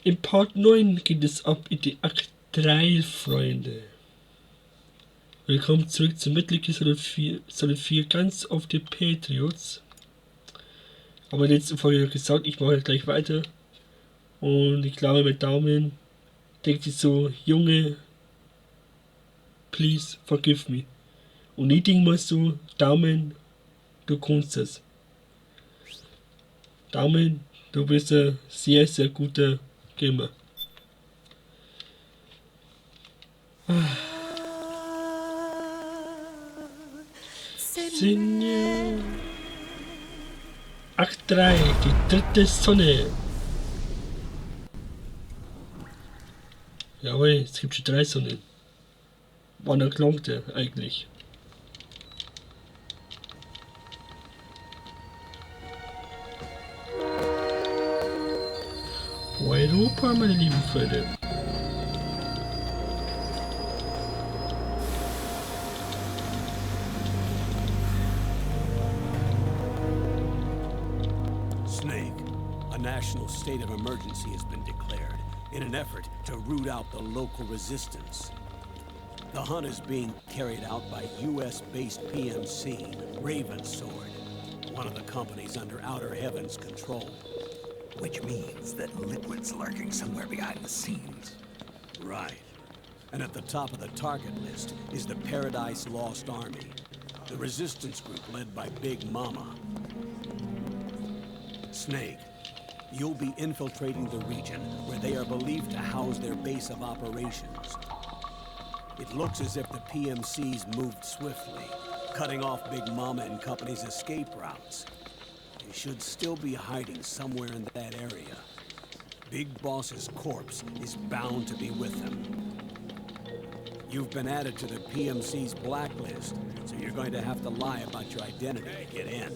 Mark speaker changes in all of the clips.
Speaker 1: Im Part 9 geht es ab in die Akt 3, Freunde. Willkommen zurück zu Mittel Episode 4 ganz auf die Patriots. Aber in der letzten Folge gesagt, ich mache gleich weiter. Und ich glaube mit Daumen denkt sich so, Junge, please forgive me. Und ich denke mal so, Daumen, du kannst es. Daumen, du bist ein sehr, sehr guter Gamer. Sinne. Akt 3, die dritte Sonne. Jawohl, es gibt schon 3 Sonnen. Wann er klangte eigentlich? Europa, meine lieben Freunde.
Speaker 2: Snake, a national state of emergency has been declared in an effort to root out the local resistance. The hunt is being carried out by US-based PMC, Ravensword, one of the companies under Outer Heaven's control.
Speaker 3: Which means that Liquid's lurking somewhere behind the scenes.
Speaker 2: Right. And at the top of the target list is the Paradise Lost Army, the resistance group led by Big Mama. Snake, you'll be infiltrating the region where they are believed to house their base of operations. It looks as if the PMC's moved swiftly, cutting off Big Mama and company's escape routes. They should still be hiding somewhere in that area. Big Boss's corpse is bound to be with them. You've been added to the PMC's blacklist, so you're going to have to lie about your identity to get in.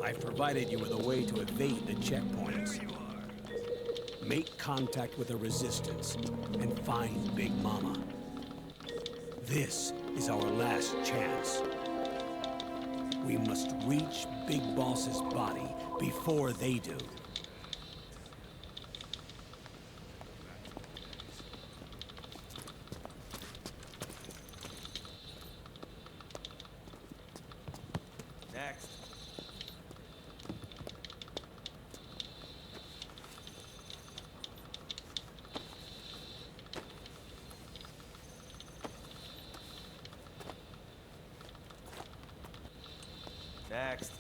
Speaker 2: I've provided you with a way to evade the checkpoints. Make contact with the resistance and find Big Mama. This is our last chance. We must reach Big Boss's body before they do.
Speaker 4: Next. Next.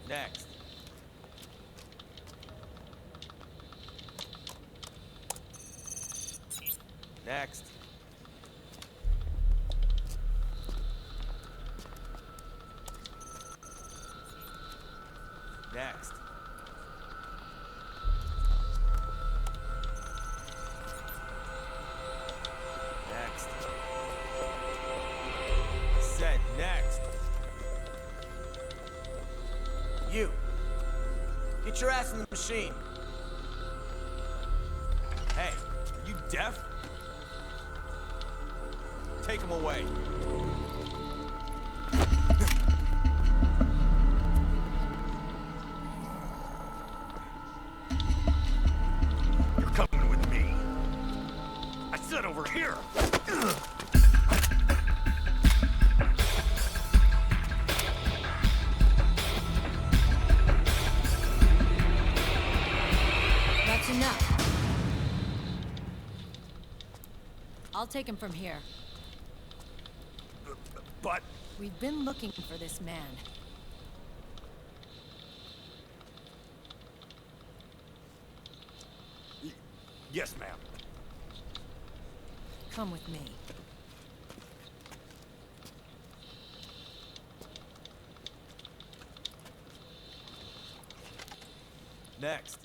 Speaker 4: Next. Next. Next. Next. I said next. You. Get your ass in the machine. Hey, are you deaf? Take him away.
Speaker 3: You're coming with me. I said over here.
Speaker 5: That's enough. I'll take him from here.
Speaker 3: But
Speaker 5: We've been looking for this man.
Speaker 3: yes, ma'am.
Speaker 5: Come with me.
Speaker 4: Next.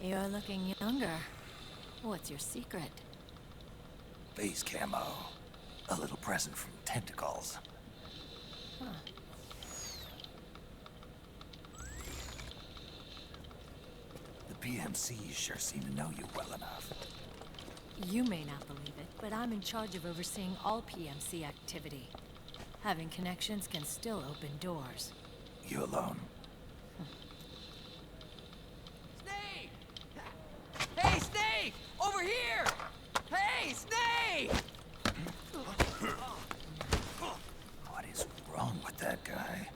Speaker 5: You're looking younger. What's your secret?
Speaker 3: Base camo. A little present from tentacles. The PMCs sure seem to know you well enough.
Speaker 5: You may not believe it, but I'm in charge of overseeing all PMC activity. Having connections can still open doors.
Speaker 3: You alone?
Speaker 4: Snake! Hey, Snake! Over here! Hey, Snake!
Speaker 3: What is wrong with that guy?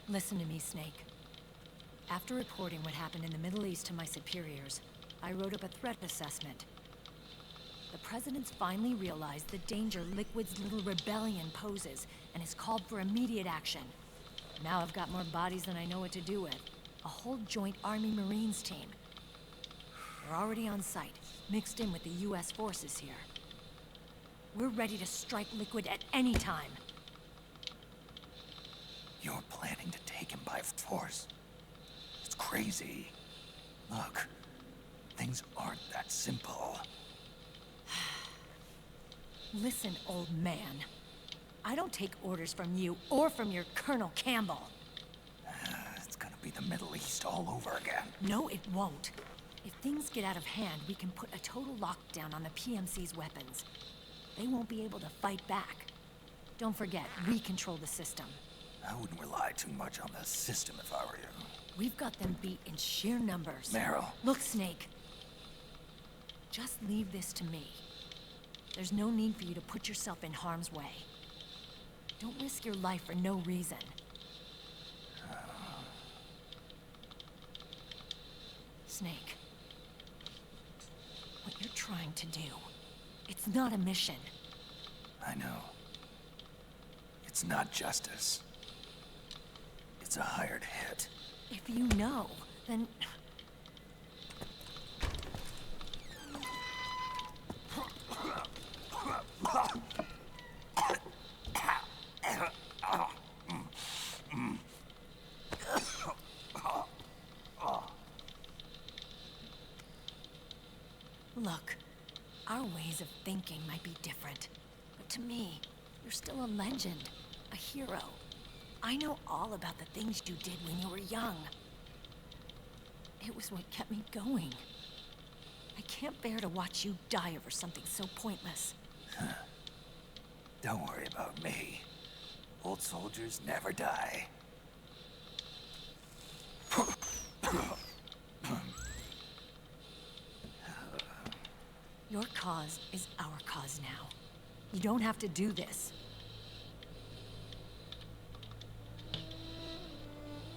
Speaker 5: Listen to me, Snake. After reporting what happened in the Middle East to my superiors, I wrote up a threat assessment. The president's finally realized the danger Liquid's little rebellion poses and has called for immediate action. Now I've got more bodies than I know what to do with. A whole joint Army Marines team. They're already on site, mixed in with the U.S. forces here. We're ready to strike Liquid at any time.
Speaker 3: You're planning to take him by force. It's crazy. Look, things aren't that simple.
Speaker 5: Listen, old man. I don't take orders from you or from your Colonel Campbell.
Speaker 3: It's gonna be the Middle East all over again.
Speaker 5: No, it won't. If things get out of hand, we can put a total lockdown on the PMC's weapons. They won't be able to fight back. Don't forget, we control the system.
Speaker 3: I wouldn't rely too much on the system if I were you.
Speaker 5: We've got them beat in sheer numbers.
Speaker 3: Meryl.
Speaker 5: Look, Snake. Just leave this to me. There's no need for you to put yourself in harm's way. Don't risk your life for no reason. Snake. What you're trying to do, it's not a mission.
Speaker 3: I know. It's not justice. It's a hired hit.
Speaker 5: If you know, then... Look, our ways of thinking might be different, but to me, you're still a legend, a hero. I know all about the things you did when you were young. It was what kept me going. I can't bear to watch you die over something so pointless.
Speaker 3: Don't worry about me. Old soldiers never die.
Speaker 5: Your cause is our cause now. You don't have to do this.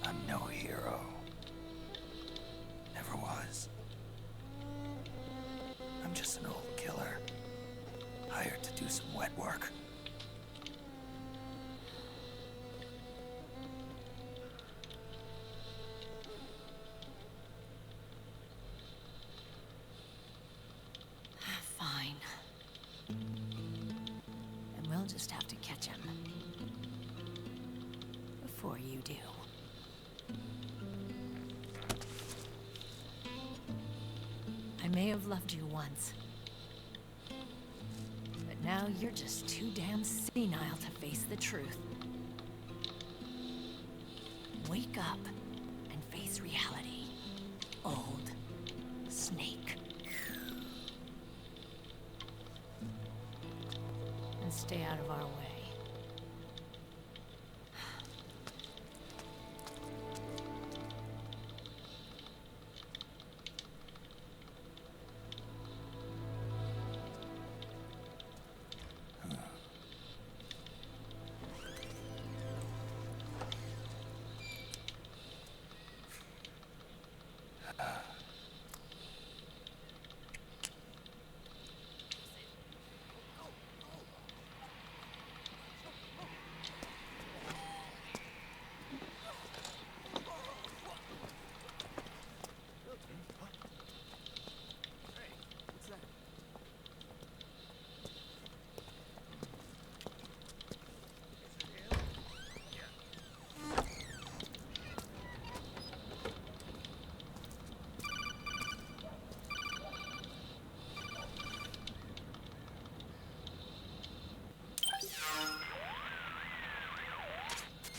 Speaker 3: I'm no hero. Never was. I'm just an old killer. Hired to do some wet work.
Speaker 5: Fine. And we'll just have to catch him. Before you do. I may have loved you once. But now you're just too damn senile to face the truth. Wake up and face reality. Old Snake. And stay out of our way.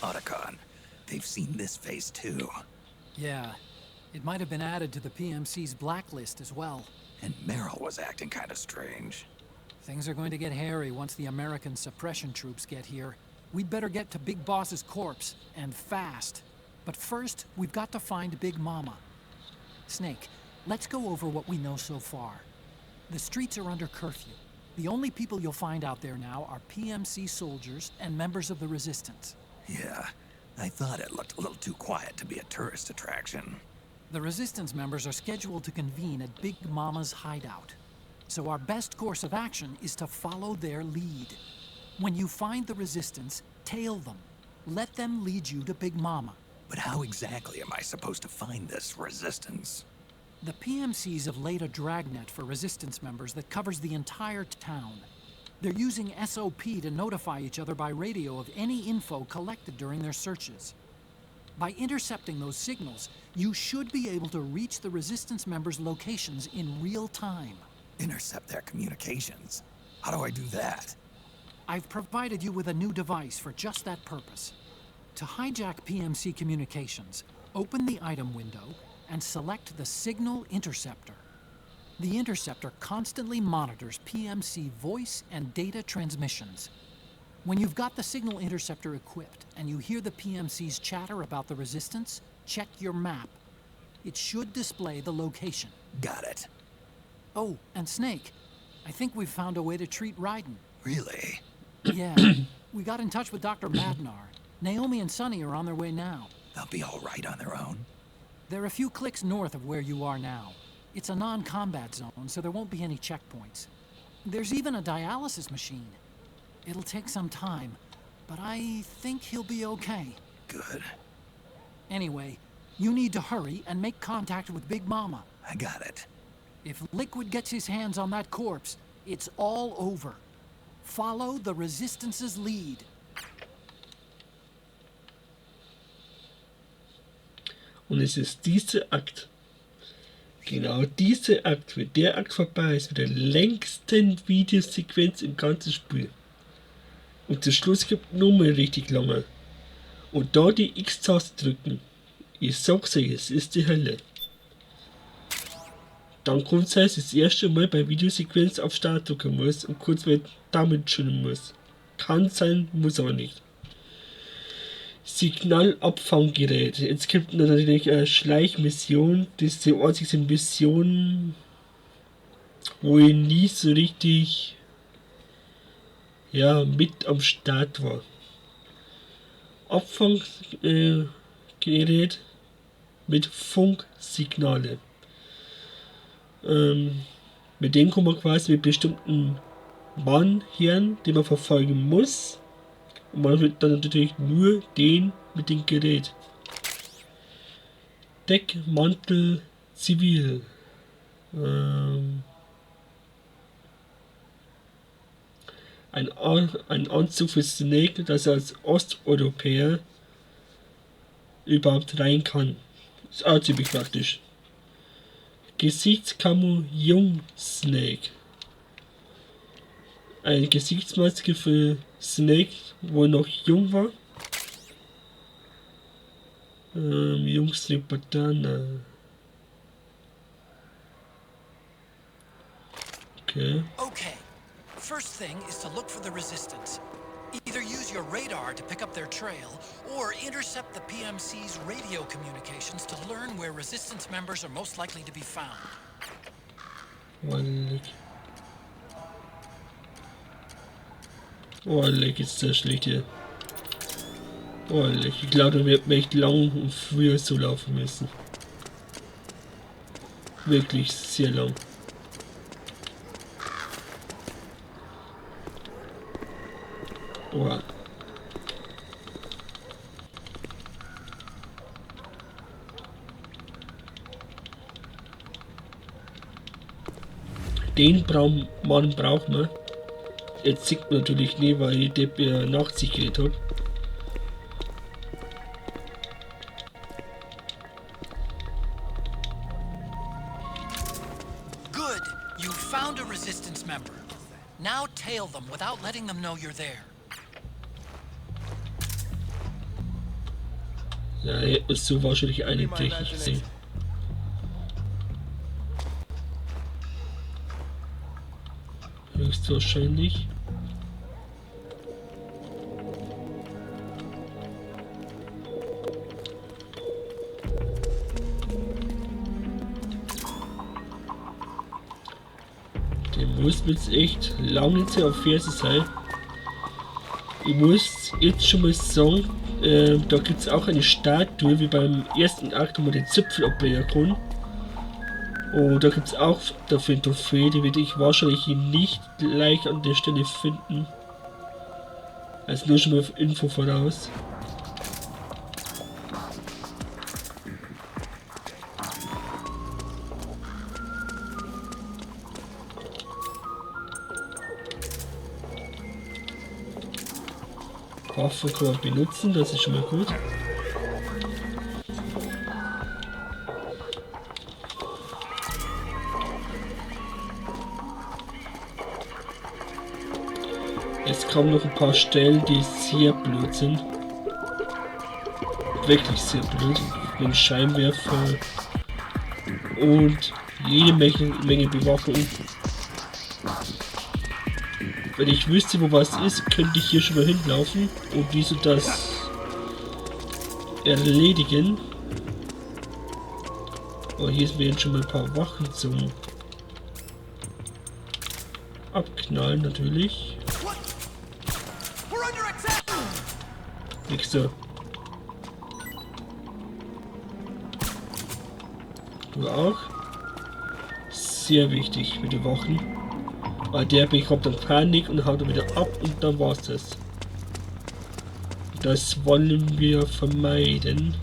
Speaker 3: Otacon, they've seen this face too.
Speaker 6: Yeah, it might have been added to the PMC's blacklist as well.
Speaker 3: And Meryl was acting kind of strange.
Speaker 6: Things are going to get hairy once the American suppression troops get here. We'd better get to Big Boss's corpse, and fast. But first, we've got to find Big Mama. Snake, let's go over what we know so far. The streets are under curfew. The only people you'll find out there now are PMC soldiers and members of the Resistance.
Speaker 3: Yeah, I thought it looked a little too quiet to be a tourist attraction.
Speaker 6: The Resistance members are scheduled to convene at Big Mama's hideout. So our best course of action is to follow their lead. When you find the Resistance, tail them. Let them lead you to Big Mama.
Speaker 3: But how exactly am I supposed to find this Resistance?
Speaker 6: The PMCs have laid a dragnet for Resistance members that covers the entire town. They're using SOP to notify each other by radio of any info collected during their searches. By intercepting those signals, you should be able to reach the Resistance members' locations in real time.
Speaker 3: Intercept their communications? How do I do that?
Speaker 6: I've provided you with a new device for just that purpose. To hijack PMC communications, open the item window and select the Signal Interceptor. The interceptor constantly monitors PMC voice and data transmissions. When you've got the Signal Interceptor equipped and you hear the PMC's chatter about the Resistance, check your map. It should display the location.
Speaker 3: Got it.
Speaker 6: Oh, and Snake, I think we've found a way to treat Raiden.
Speaker 3: Really?
Speaker 6: Yeah, we got in touch with Dr. Madnar. Naomi and Sonny are on their way now.
Speaker 3: They'll be all right on their own.
Speaker 6: They're a few clicks north of where you are now. It's a non-combat zone, so there won't be any checkpoints. There's even a dialysis machine. It'll take some time, but I think he'll be okay.
Speaker 3: Good.
Speaker 6: Anyway, you need to hurry and make contact with Big Mama.
Speaker 3: I got it.
Speaker 6: If Liquid gets his hands on that corpse, it's all over. Follow the Resistance's lead.
Speaker 1: Und es ist dieser Akt, genau dieser Akt, wenn der Akt vorbei ist, mit der längsten Videosequenz im ganzen Spiel. Und der Schluss gibt nur mal richtig lange. Und da die X-Taste drücken, ich sag's euch, es ist die Hölle. Dann kommt es heißt, das erste Mal bei Videosequenz auf Start drücken muss und kurz mit damit schütteln muss. Kann sein, muss aber nicht. Signalabfanggerät. Jetzt gibt es natürlich eine Schleichmission. Das ist die einzige Mission, wo ich nie so richtig mit am Start war. Abfanggerät mit Funksignale. Mit denen kann man quasi mit bestimmten Mann hören, den man verfolgen muss. Und man wird dann natürlich nur den mit dem Gerät. Deckmantel zivil. Ein Anzug für Snake, dass er als Osteuropäer überhaupt rein kann. Ist auch ziemlich praktisch. Gesichtskamo Jung Snake. Eine Gesichtsmaske für Snake, wo er noch jung war. Jungslipatana. Okay.
Speaker 6: Okay. First thing is to look for the Resistance. Either use your radar to pick up their trail, or intercept the PMC's radio communications to learn where Resistance members are most likely to be found.
Speaker 1: Oh, leck, ist das schlecht hier. Oh, leck, ich glaube, da wird man echt lang und früher so laufen müssen. Wirklich sehr lang. Oh. Den Mann braucht man. Jetzt sieht man natürlich nie, weil ich den Nachtsicht geredet habe.
Speaker 6: Good. You found a Resistance member. Now tail them without letting them know you're there.
Speaker 1: Ja, ist so wahrscheinlich eine täglich gesehen. Höchstwahrscheinlich. Der muss jetzt echt lange auf Ferse sein. Ich muss jetzt schon mal sagen, da gibt es auch eine Statue, wie beim ersten Akt, wo man den Zipfel abbrechen kann. Und da gibt es auch dafür ein Trophäe, die werde ich wahrscheinlich nicht gleich an der Stelle finden. Also nur schon mal Info voraus. Waffen kann man benutzen, das ist schon mal gut. Es kommen noch ein paar Stellen, die sehr blöd sind. Wirklich sehr blöd. Mit dem Scheinwerfer und jede Menge Bewachung. Wenn ich wüsste, wo was ist, könnte ich hier schon mal hinlaufen und diese das erledigen. Aber hier werden schon mal ein paar Wachen zum Abknallen natürlich. Nächster. Du auch. Sehr wichtig mit den Wachen. Weil der bekommt dann Panik und haut dann wieder ab und dann war's das. Das wollen wir vermeiden.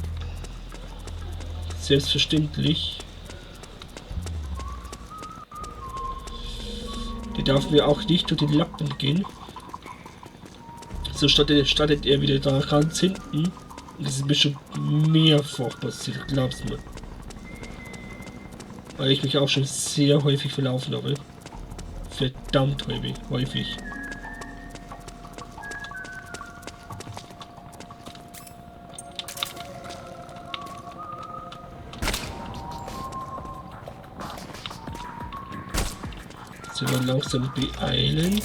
Speaker 1: Selbstverständlich. Die darf mir auch nicht durch den Lappen gehen. So startet er wieder da ganz hinten. Und das ist mir schon mehrfach passiert, glaubst du mir. Weil ich mich auch schon sehr häufig verlaufen habe. Verdammt häufig. So, dann langsam beeilen.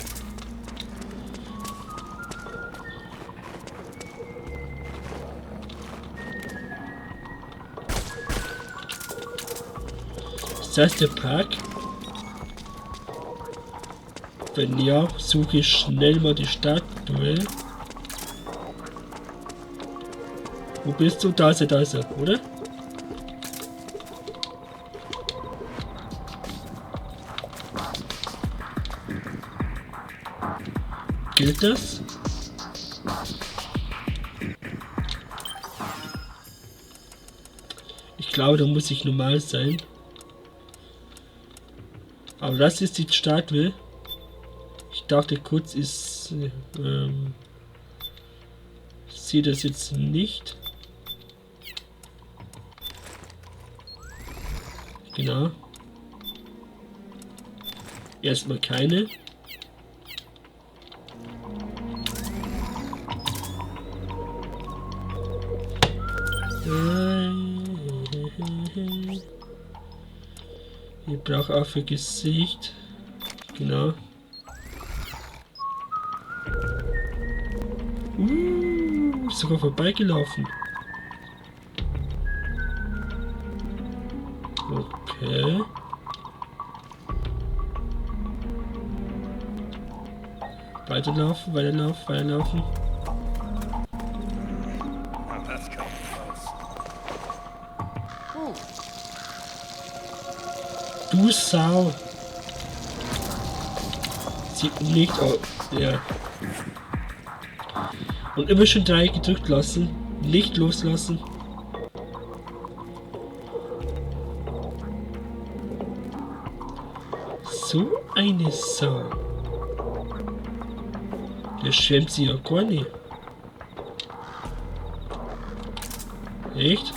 Speaker 1: Ist das der Park? Wenn ja, suche ich schnell mal die Statue. Wo bist du? Da ist er, oder? Gilt das? Ich glaube, da muss ich normal sein. Aber das ist die Statue. Ich dachte kurz, ist sehe das jetzt nicht. Genau. Erstmal keine. Ich brauche auch für Gesicht. Genau. Ist sogar vorbeigelaufen. Okay. Weiterlaufen. Du Sau. Sieht nicht aus. Ja. Und immer schön 3 gedrückt lassen. Nicht loslassen. So eine Sau. Der schwemmt sie ja gar nicht. Echt?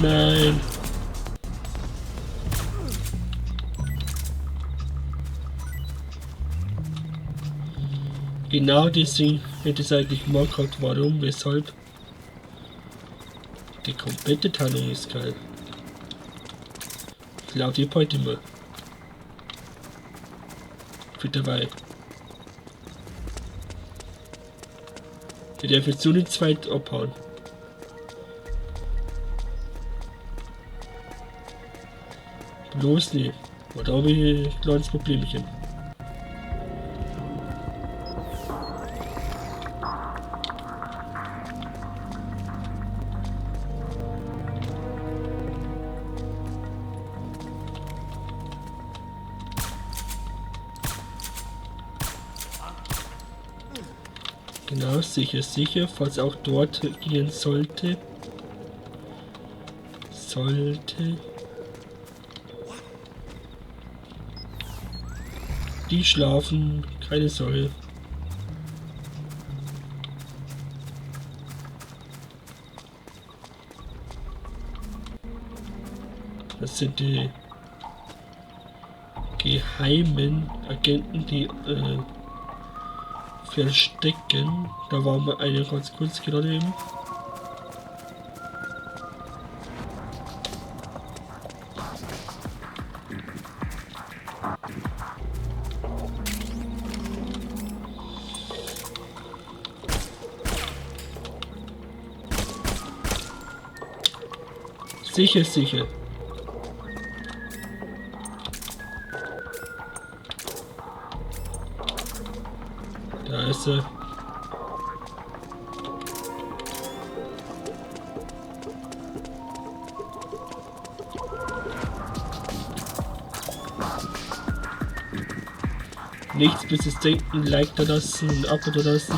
Speaker 1: Nein. Genau deswegen hätte es eigentlich mal gehabt. Warum, weshalb? Die komplette Tarnung ist geil. Ich glaube, die heute mal. Für dabei. Der wird so nicht zweit abhauen. Bloß nicht. Da habe ich ein kleines Problemchen. Genau, sicher, sicher, falls auch dort gehen sollte. Die schlafen, keine Sorge. Das sind die geheimen Agenten, die verstecken. Da war mal eine ganz kurz gerade eben. Sicher, sicher. Da ist er. Nichts bis es denken, Like da lassen und Abo da lassen.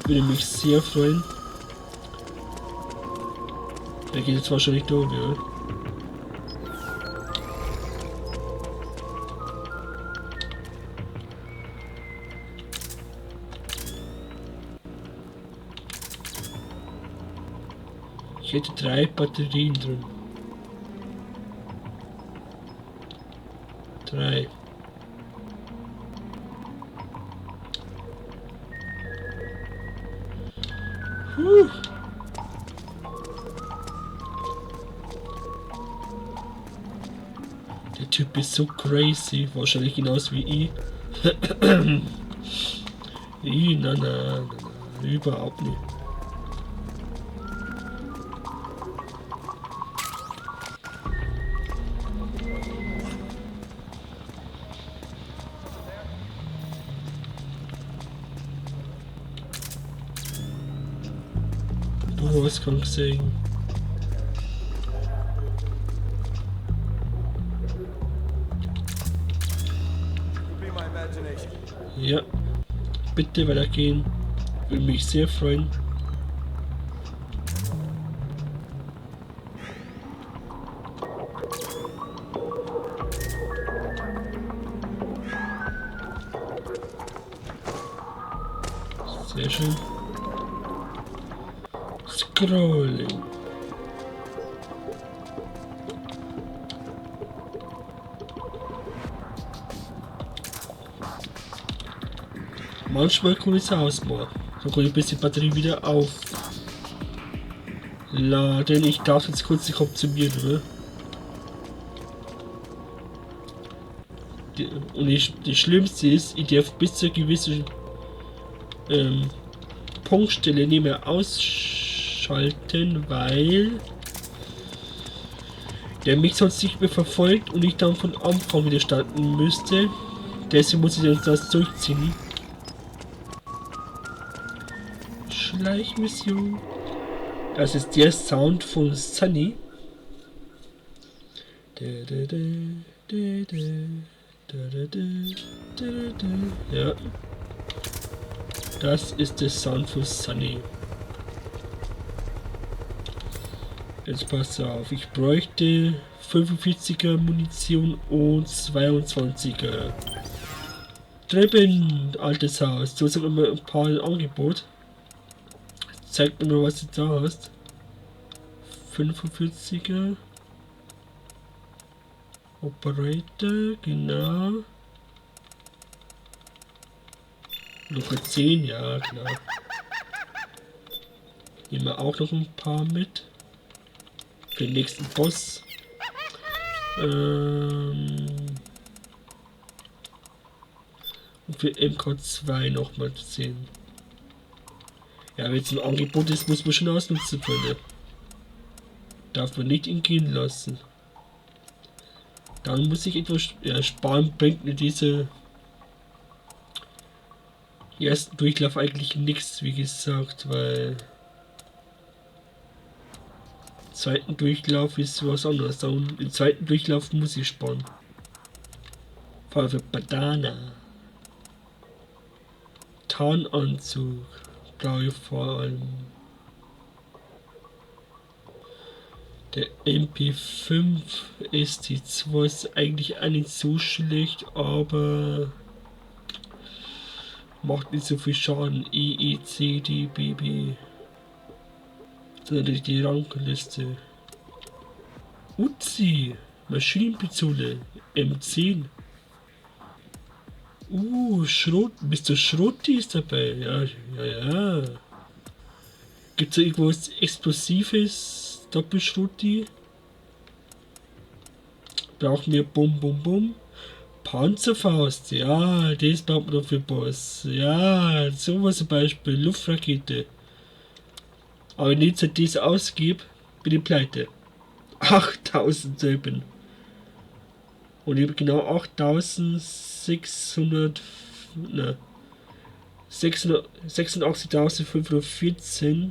Speaker 1: Würde mich sehr freuen. Der geht jetzt wahrscheinlich durch, ja. Ich hätte 3 Batterien drin. 3. Der Typ ist so crazy, wahrscheinlich genauso wie ich. Na, überhaupt nicht. Du hast keinen gesehen. Ja, bitte weitergehen. Würde mich sehr freuen. Sehr schön. Scrolling. Manchmal kann ich es ausmachen. Dann kann ich ein bisschen Batterie wieder aufladen. Ich darf jetzt kurz nicht optimieren, oder? Das Schlimmste ist, ich darf bis zu einer gewissen Punktstelle nicht mehr ausschalten, weil der mich sonst nicht mehr verfolgt und ich dann von Anfang wieder starten müsste. Deswegen muss ich jetzt das durchziehen. Schleichmission. Das ist der Sound von Sunny. Ja. Das ist der Sound von Sunny. Jetzt passt auf, ich bräuchte 45er Munition und 22er. Drüben, altes Haus. Du hast immer ein paar im Angebot. Zeig mir mal, was du da hast. 45er. Operator, genau. Nummer 10, ja klar. Nehmen wir auch noch ein paar mit. Für den nächsten Boss. Und für MK2 nochmal 10. Ja, wenn es ein Angebot ist, muss man schon ausnutzen können. Darf man nicht entgehen lassen. Dann muss ich etwas sparen, bringt mir diese ersten Durchlauf eigentlich nichts, wie gesagt, weil im zweiten Durchlauf ist was anderes. Und im zweiten Durchlauf muss ich sparen. Vor allem für Banana. Tarnanzug brauche ich vor allem. Der MP5 ST2 ist eigentlich auch nicht so schlecht, aber macht nicht so viel Schaden. EECDBB. Die Rangliste. Uzi, Maschinenpistole, M10. Schrot, Mr. Schrotti ist dabei. Ja. Gibt es da irgendwas Explosives? Doppelschrotti? Brauchen wir Bum. Panzerfaust, ja, das braucht man doch für Boss. Ja, sowas zum Beispiel, Luftrakete. Aber wenn ich jetzt das ausgebe, bin ich pleite. 8000 Silben. Und ich habe genau 86.514.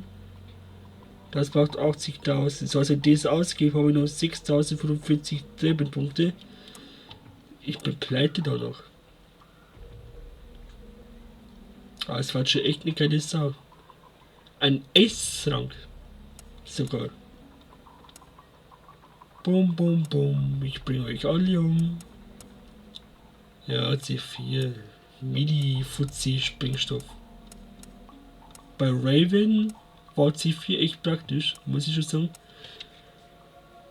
Speaker 1: Das braucht 80.000. So, also das ausgebe, habe ich noch 6.045 Silbenpunkte. Ich bin pleite da noch. Aber es war schon echt eine geile Sau. Ein S-Rang. Sogar. Bum. Ich bringe euch alle um. Ja, C4. Mini-Fuzzi-Sprengstoff. Bei Raven war C4 echt praktisch, muss ich schon sagen.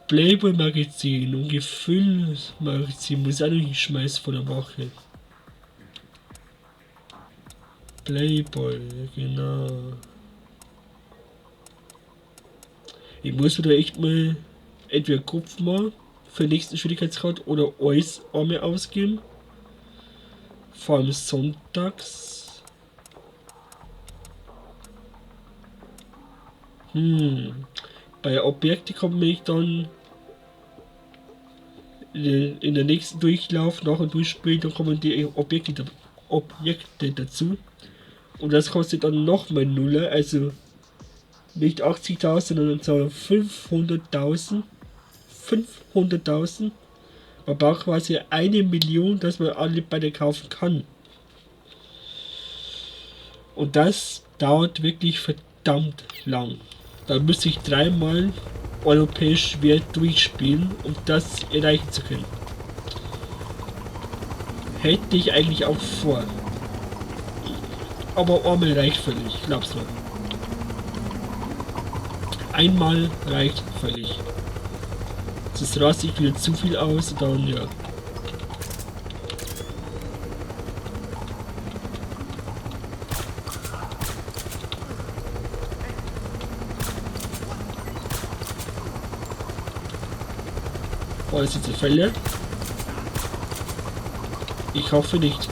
Speaker 1: Playboy-Magazin und Gefühlsmagazin muss ich auch noch hinschmeißen von der Woche. Playboy, genau. Ich muss mir da echt mal entweder Kopf mal für den nächsten Schwierigkeitsgrad oder euch einmal ausgeben. Vor allem sonntags. Bei Objekte komme ich dann in der nächsten Durchlauf nach und durchspielen, dann kommen die Objekte dazu. Und das kostet dann nochmal Nuller, also nicht 80.000, sondern 500.000. 500.000. Man braucht quasi 1 Million, dass man alle beide kaufen kann. Und das dauert wirklich verdammt lang. Da müsste ich 3-mal europäisch schwer durchspielen, um das erreichen zu können. Hätte ich eigentlich auch vor. Aber einmal reicht völlig, glaub's mir. Einmal reicht völlig. Das raste ich wieder zu viel aus, dann ja. War das jetzt die Fälle? Ich hoffe nicht.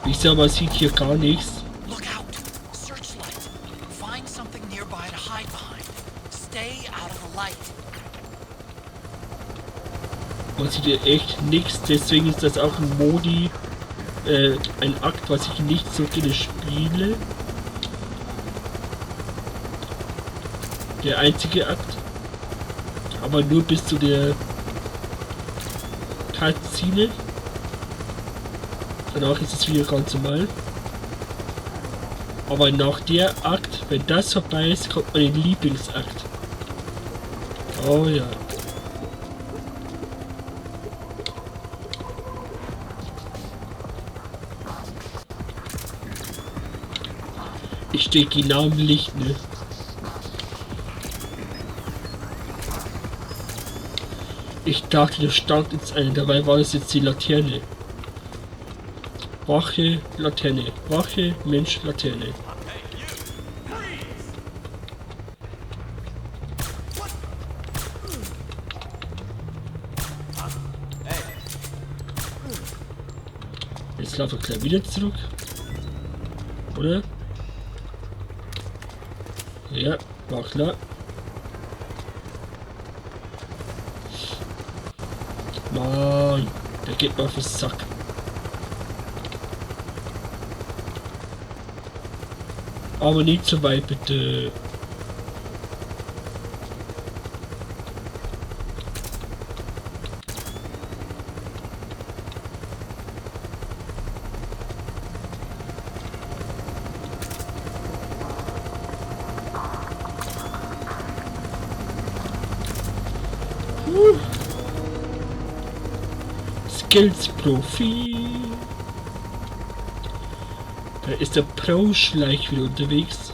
Speaker 1: Ich sehe, man sieht hier gar nichts.
Speaker 3: Look out! Searchlight! Find something nearby to hide behind. Stay out of the light.
Speaker 1: Man sieht hier echt nichts, deswegen ist das auch ein Modi, ein Akt, was ich nicht so gerne spiele. Der einzige Akt. Aber nur bis zu der Cutscene. Danach ist es wieder ganz normal. Aber nach der Akt, wenn das vorbei ist, kommt mein Lieblingsakt. Oh ja. Ich stehe genau im Licht, ne? Ich dachte, da stand jetzt eine, dabei war das jetzt die Laterne. Wache, Laterne. Wache, Mensch, Laterne. Jetzt laufe ich gleich wieder zurück. Oder? Ja, war klar. Mann, der geht mir auf den Sack. Aber nicht so weit, bitte. Skills-Profi. Da ist der Pro-Schleich wieder unterwegs.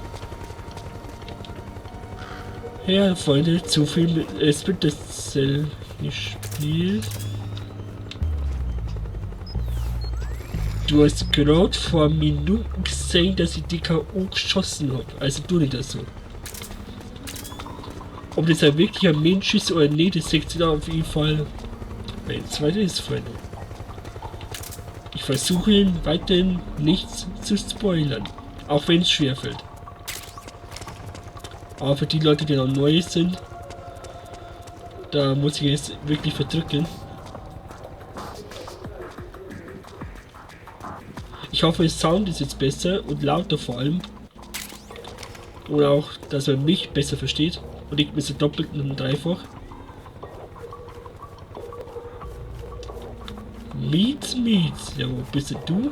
Speaker 1: Ja, Freunde, zu viel. Es wird dasselbe gespielt. Du hast gerade vor Minuten gesehen, dass ich die K.O. geschossen habe. Also tu nicht das so. Ob das ein wirklicher Mensch ist oder nicht, das seht ihr da auf jeden Fall. Mein zweiter ist, Freunde. Ich versuche weiterhin nichts zu spoilern, auch wenn es schwerfällt. Aber für die Leute, die noch neu sind, da muss ich es wirklich verdrücken. Ich hoffe, der Sound ist jetzt besser und lauter vor allem. Oder auch, dass man mich besser versteht und nicht mit so doppelt und dreifach. Mietz. Ja, wo bist du?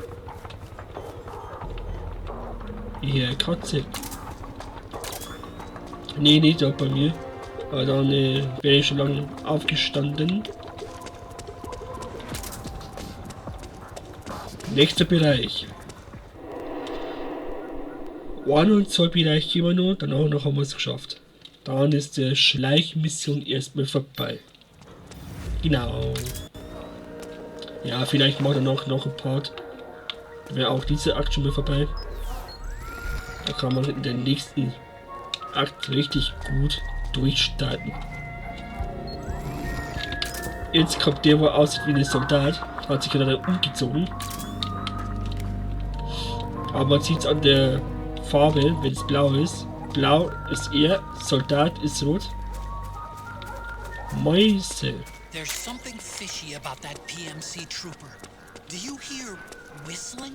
Speaker 1: Ja, Katze. Nee, nicht da bei mir. Aber dann wäre ich schon lange aufgestanden. Nächster Bereich. 1 und 2 Bereich gehen wir noch, danach noch haben wir es geschafft. Dann ist der Schleichmission erstmal vorbei. Genau. Ja, vielleicht macht er noch ein Part. Wäre auch dieser Akt schon mal vorbei. Da kann man in den nächsten Akt richtig gut durchstarten. Jetzt kommt der, wo aussieht wie ein Soldat. Hat sich gerade umgezogen. Aber man sieht es an der Farbe, wenn es blau ist. Blau ist er, Soldat ist rot. Mäuse.
Speaker 6: There's something fishy about that PMC trooper. Do you hear whistling?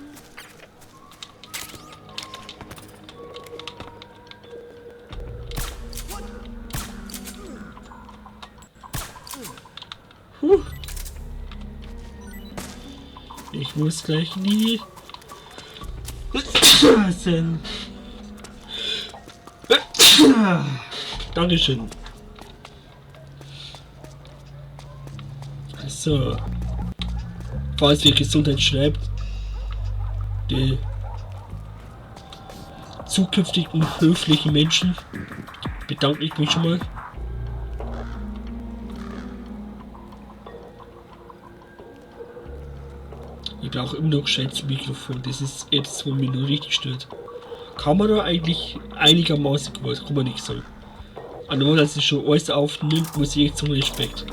Speaker 1: Ich muss gleich nie. Dankeschön. So. Falls ihr Gesundheit schreibt, die zukünftigen höflichen Menschen, bedanke ich mich schon mal. Ich brauche immer noch gescheites Mikrofon, das ist etwas, was mich nur richtig stört. Kamera eigentlich einigermaßen gut, kann man nicht sagen. Aber dass es schon alles aufnimmt, muss ich echt zum Respekt.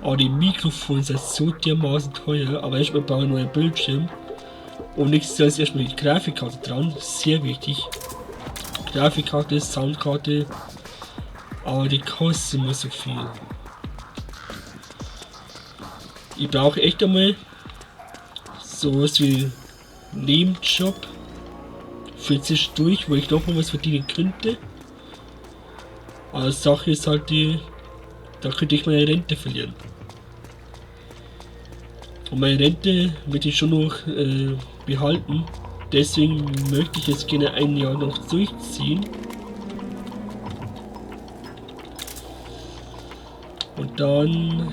Speaker 1: Aber die Mikrofone sind so dermaßen teuer, aber erstmal bauen wir einen neuen Bildschirm. Und nächstes Jahr ist erstmal die Grafikkarte dran, sehr wichtig. Grafikkarte, Soundkarte, aber die kosten immer so viel. Ich brauche echt einmal sowas wie Nebenjob für zwischendurch, wo ich noch mal was verdienen könnte. Aber die Sache ist halt die, da könnte ich meine Rente verlieren. Und meine Rente möchte ich schon noch behalten. Deswegen möchte ich jetzt gerne ein Jahr noch durchziehen. Und dann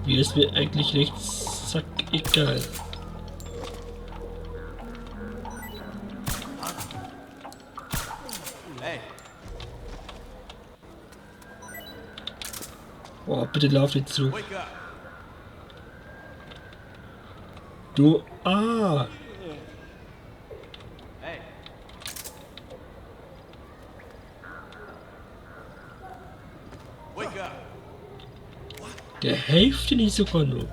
Speaker 1: wäre es mir eigentlich recht sackegal. Oh, bitte lauf nicht zurück.
Speaker 2: Wake up.
Speaker 1: Du. Ah.
Speaker 4: Hey.
Speaker 2: Wake up.
Speaker 1: Der Hälfte nicht sogar nur.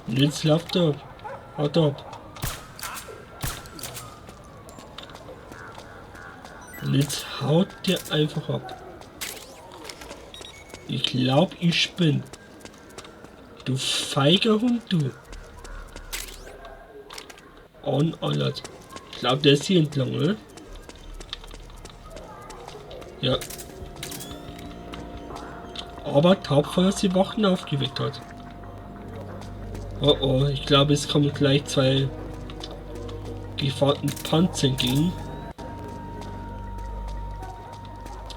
Speaker 1: Und jetzt lauft er ab. Haut ab. Und jetzt haut der einfach ab. Ich glaub, ich spinne. Du feiger Hund, du. Unallert. Ich glaub, der ist hier entlang, oder? Ja. Aber tapfer, dass die Wachen aufgeweckt hat. Oh oh, ich glaube, es kommen gleich zwei gefahrten Panzer entgegen.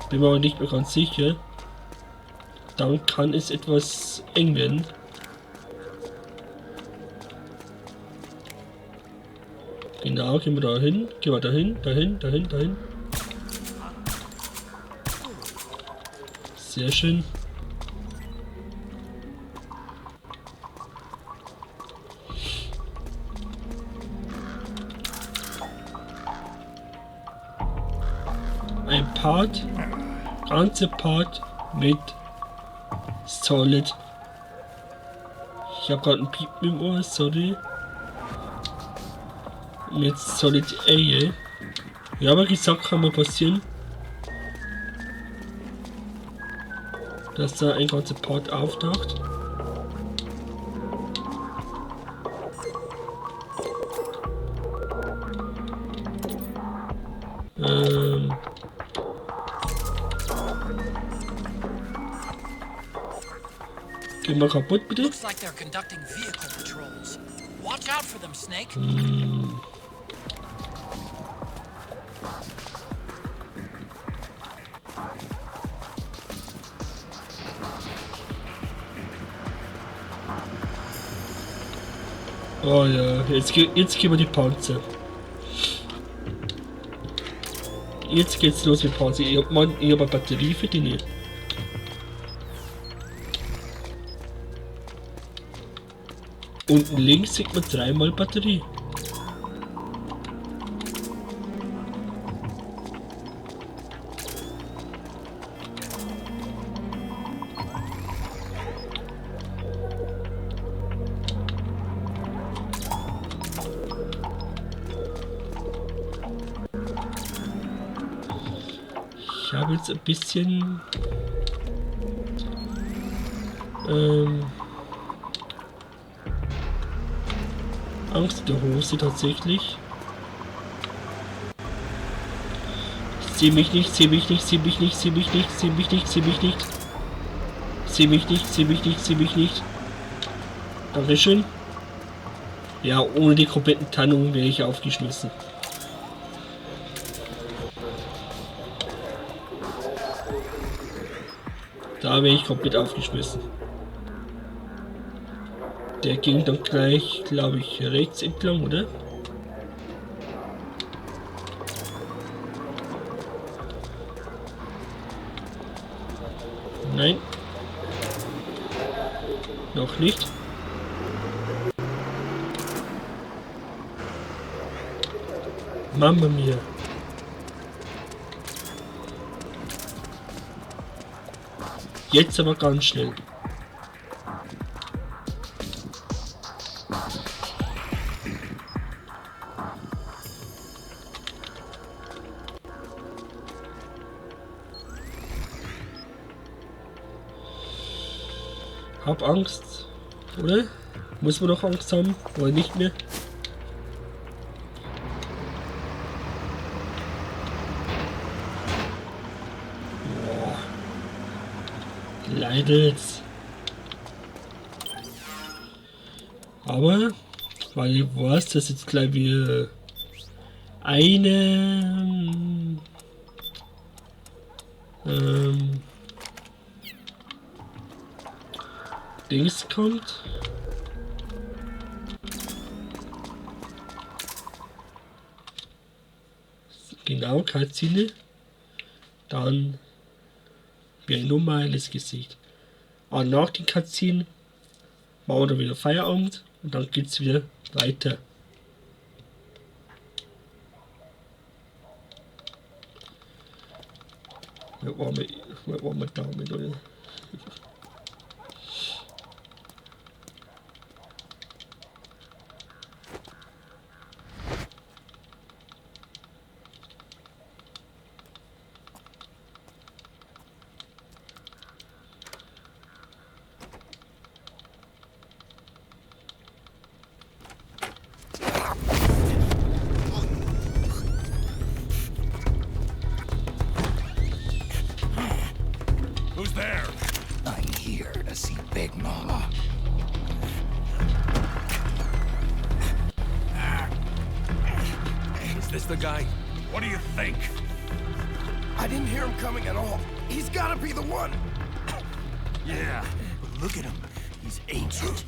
Speaker 1: Bin mir aber nicht mehr ganz sicher. Dann kann es etwas eng werden. Genau, gehen wir da hin. Gehen wir dahin, dahin. Sehr schön. Ein Part, ganze Part mit Solid. Ich habe gerade ein Piepen im Ohr, sorry. Mit Solid A. Ja, aber gesagt, kann mal passieren, dass da ein ganzer Part auftaucht. Geh mal kaputt, bitte.
Speaker 6: Looks like they're conducting vehicle patrols. Watch out for them, Snake.
Speaker 1: Oh ja, jetzt gehen wir die Panzer. Jetzt geht's los mit Panzer. Ich hab eine Batterie für die nicht. Unten links sieht man 3-mal Batterie. Ich habe jetzt ein bisschen Angst in der Hose tatsächlich. Seh mich nicht. Dankeschön. Ja, ohne die kompletten Tarnungen wäre ich aufgeschmissen. Da wäre ich komplett aufgeschmissen. Der ging dann gleich, glaube ich, rechts entlang, oder? Nein. Noch nicht. Mamma mia. Jetzt aber ganz schnell. Hab Angst, oder? Muss man noch Angst haben, oder nicht mehr? Boah. Leidet. Aber, weil ich weiß, dass jetzt gleich wieder eine Dings kommt. Genau, Cutscene. dann wie ein normales Gesicht. Aber nach den Cutscene machen wir dann wieder Feierabend und dann geht's wieder weiter. Wo waren wir damit, oder?
Speaker 3: Who's there? I'm here to see Big Mama.
Speaker 2: Is this the guy?
Speaker 3: What do you think?
Speaker 7: I didn't hear him coming at all. He's gotta be the one.
Speaker 3: Yeah, but look at him. He's ancient.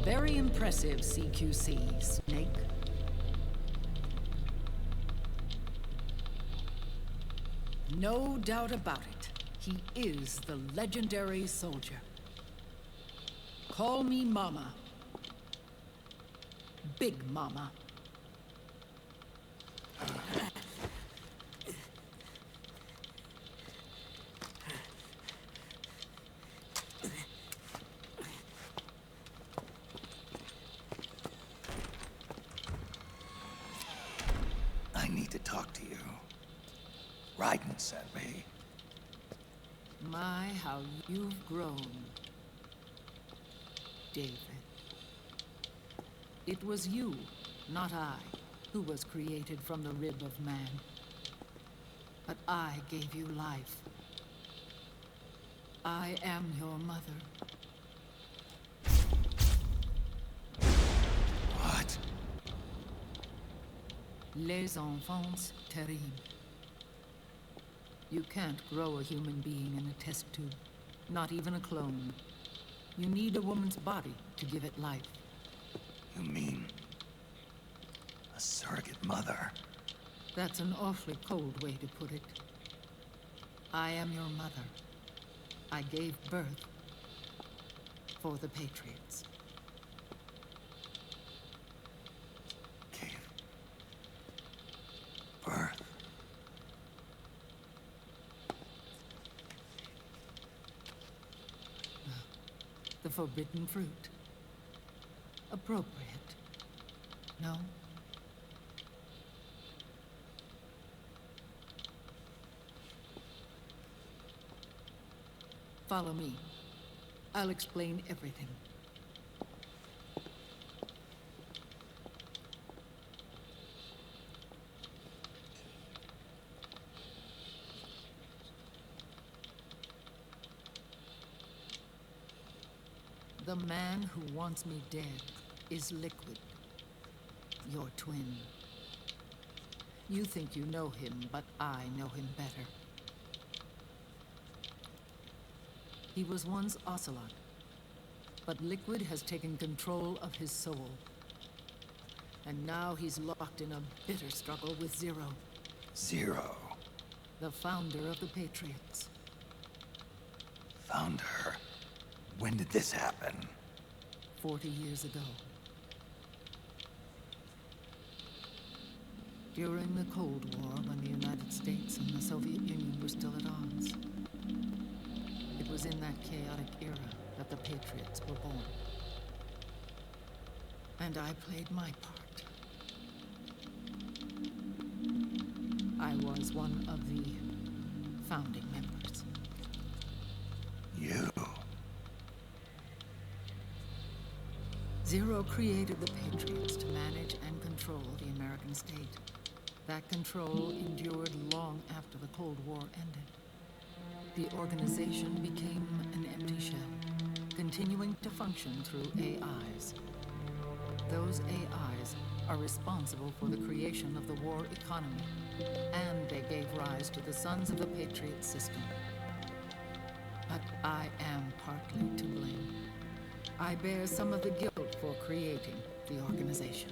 Speaker 8: Very impressive, CQC, Snake. No doubt about it. He is the legendary soldier. Call me Mama. Big Mama.
Speaker 3: I need to talk to you. Raiden sent me.
Speaker 8: My, how you've grown, David. It was you, not I, who was created from the rib of man. But I gave you life. I am your mother.
Speaker 3: What?
Speaker 8: Les enfants terribles. You can't grow a human being in a test tube, not even a clone. You need a woman's body to give it life.
Speaker 3: You mean a surrogate mother?
Speaker 8: That's an awfully cold way to put it. I am your mother. I gave birth for the Patriots.
Speaker 3: Gave birth?
Speaker 8: The forbidden fruit. Appropriate. No? Follow me. I'll explain everything. The man who wants me dead is Liquid, your twin. You think you know him, but I know him better. He was once Ocelot, but Liquid has taken control of his soul. And now he's locked in a bitter struggle with Zero.
Speaker 3: Zero.
Speaker 8: The founder of the Patriots.
Speaker 3: Found her. When did this happen?
Speaker 8: 40 years ago. During the Cold War, when the United States and the Soviet Union were still at odds. It was in that chaotic era that the Patriots were born. And I played my part. I was one of the founding members. Zero created the Patriots to manage and control the American state. That control endured long after the Cold War ended. The organization became an empty shell, continuing to function through AIs. Those AIs are responsible for the creation of the war economy, and they gave rise to the Sons of the Patriot system. But I am partly to blame. I bear some of the guilt for creating the organization.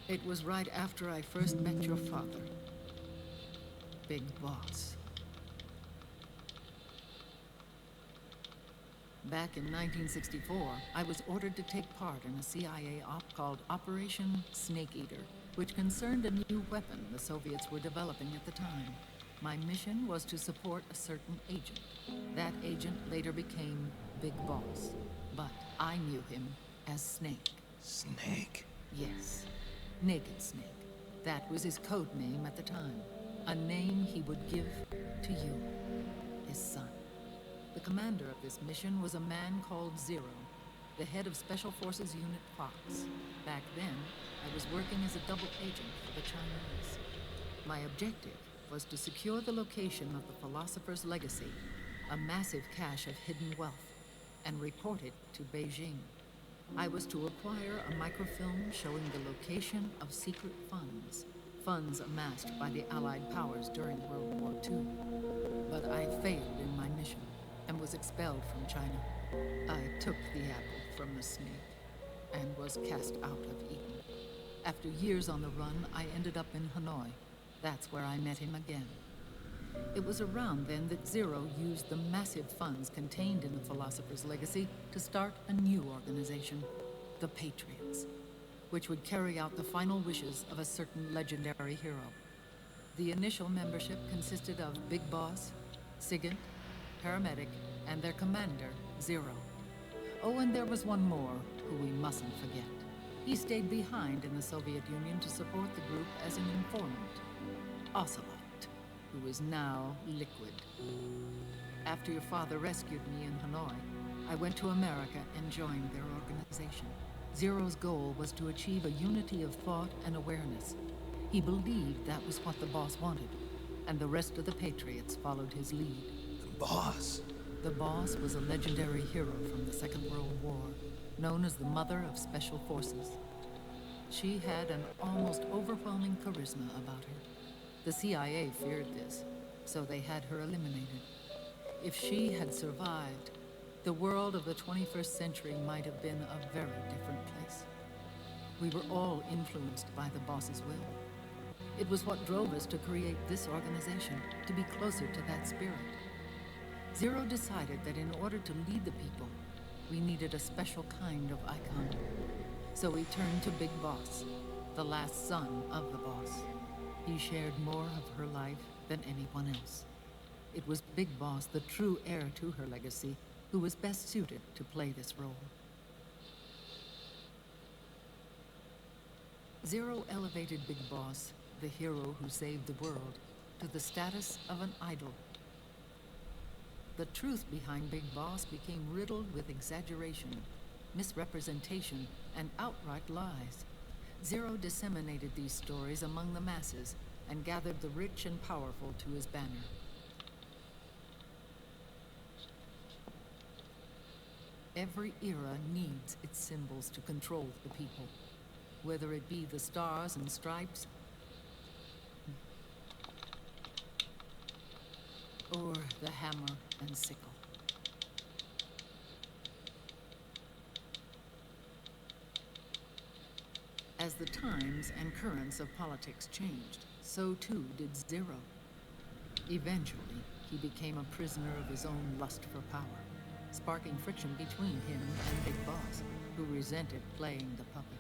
Speaker 8: It was right after I first met your father, Big Boss. Back in 1964, I was ordered to take part in a CIA op called Operation Snake Eater, which concerned a new weapon the Soviets were developing at the time. My mission was to support a certain agent. That agent later became Big Boss, but I knew him as Snake.
Speaker 3: Snake?
Speaker 8: Yes, Naked Snake. That was his code name at the time. A name he would give to you, his son. The commander of this mission was a man called Zero, the head of Special Forces Unit Fox. Back then, I was working as a double agent for the Chinese. My objective was to secure the location of the philosopher's legacy, a massive cache of hidden wealth, and report it to Beijing. I was to acquire a microfilm showing the location of secret funds amassed by the Allied powers during World War II. But I failed in my mission and was expelled from China. I took the apple from the snake and was cast out of Eden. After years on the run, I ended up in Hanoi. That's where I met him again. It was around then that Zero used the massive funds contained in the Philosopher's Legacy to start a new organization, the Patriots, which would carry out the final wishes of a certain legendary hero. The initial membership consisted of Big Boss, Sigint, Paramedic, and their commander, Zero. Oh, and there was one more who we mustn't forget. He stayed behind in the Soviet Union to support the group as an informant, Ocelot, who is now Liquid. After your father rescued me in Hanoi, I went to America and joined their organization. Zero's goal was to achieve a unity of thought and awareness. He believed that was what the boss wanted, and the rest of the Patriots followed his lead.
Speaker 3: The boss?
Speaker 8: The boss was a legendary hero from the Second World War, known as the Mother of Special Forces. She had an almost overwhelming charisma about her. The CIA feared this, so they had her eliminated. If she had survived, the world of the 21st century might have been a very different place. We were all influenced by the boss's will. It was what drove us to create this organization, to be closer to that spirit. Zero decided that in order to lead the people, we needed a special kind of icon. So we turned to Big Boss, the last son of the boss. He shared more of her life than anyone else. It was Big Boss, the true heir to her legacy, who was best suited to play this role. Zero elevated Big Boss, the hero who saved the world, to the status of an idol. The truth behind Big Boss became riddled with exaggeration, misrepresentation, and outright lies. Zero disseminated these stories among the masses and gathered the rich and powerful to his banner. Every era needs its symbols to control the people, whether it be the stars and stripes or the hammer and sickle. As the times and currents of politics changed, so too did Zero. Eventually, he became a prisoner of his own lust for power, sparking friction between him and Big Boss, who resented playing the puppet.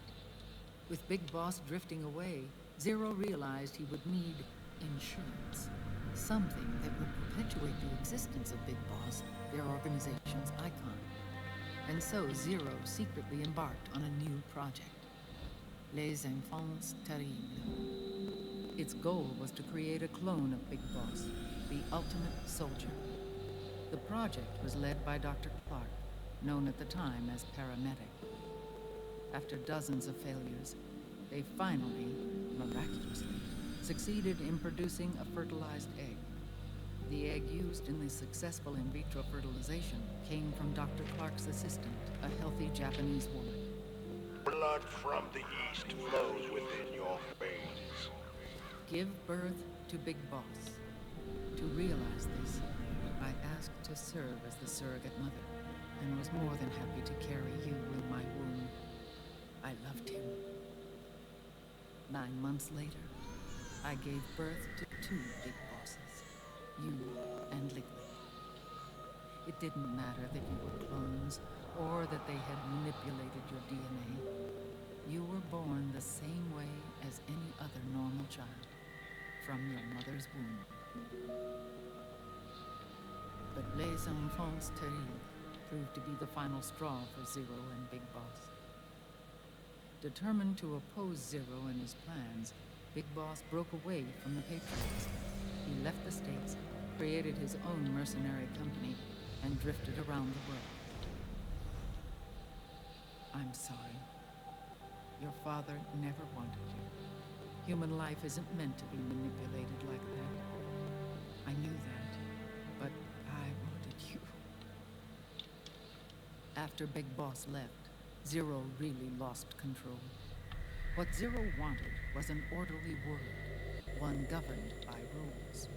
Speaker 8: With Big Boss drifting away, Zero realized he would need insurance. Something that would perpetuate the existence of Big Boss, their organization's icon. And so Zero secretly embarked on a new project. Les Enfants Terribles. Its goal was to create a clone of Big Boss, the ultimate soldier. The project was led by Dr. Clark, known at the time as paramedic. After dozens of failures, they finally, miraculously, succeeded in producing a fertilized egg. The egg used in the successful in vitro fertilization came from Dr. Clark's assistant, a healthy Japanese woman.
Speaker 7: Blood from the east flows within your veins.
Speaker 8: Give birth to Big Boss. To realize this, I asked to serve as the surrogate mother, and was more than happy to carry you in my womb. I loved him. 9 months later, I gave birth to 2 Big Bosses, you and Liquid. It didn't matter that you were clones, or that they had manipulated your DNA. You were born the same way as any other normal child, from your mother's womb. But Les Enfants Terribles proved to be the final straw for Zero and Big Boss. Determined to oppose Zero and his plans, Big Boss broke away from the Patriots. He left the States, created his own mercenary company, and drifted around the world. I'm sorry. Your father never wanted you. Human life isn't meant to be manipulated like that. I knew that, but I wanted you. After Big Boss left, Zero really lost control. What Zero wanted was an orderly world, one governed by rules.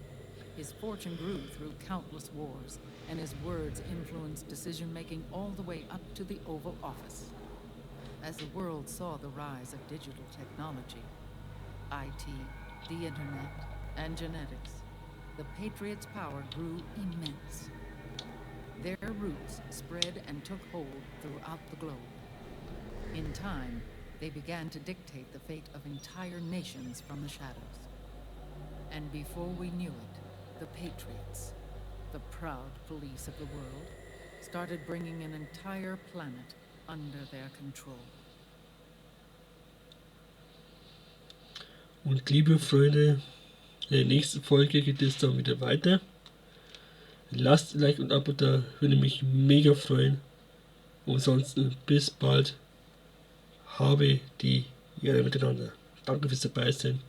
Speaker 8: His fortune grew through countless wars, and his words influenced decision-making all the way up to the Oval Office. As the world saw the rise of digital technology, IT, the internet, and genetics, the Patriots' power grew immense. Their roots spread and took hold throughout the globe. In time, they began to dictate the fate of entire nations from the shadows. And before we knew it, the Patriots, the proud police of the world, started bringing an entire planet under their control.
Speaker 1: Und liebe Freunde, in der nächsten Folge geht es dann wieder weiter. Lasst ein Like und ein Abo da, würde mich mega freuen. Und ansonsten bis bald. Habe die Ehre miteinander. Danke fürs dabei sein.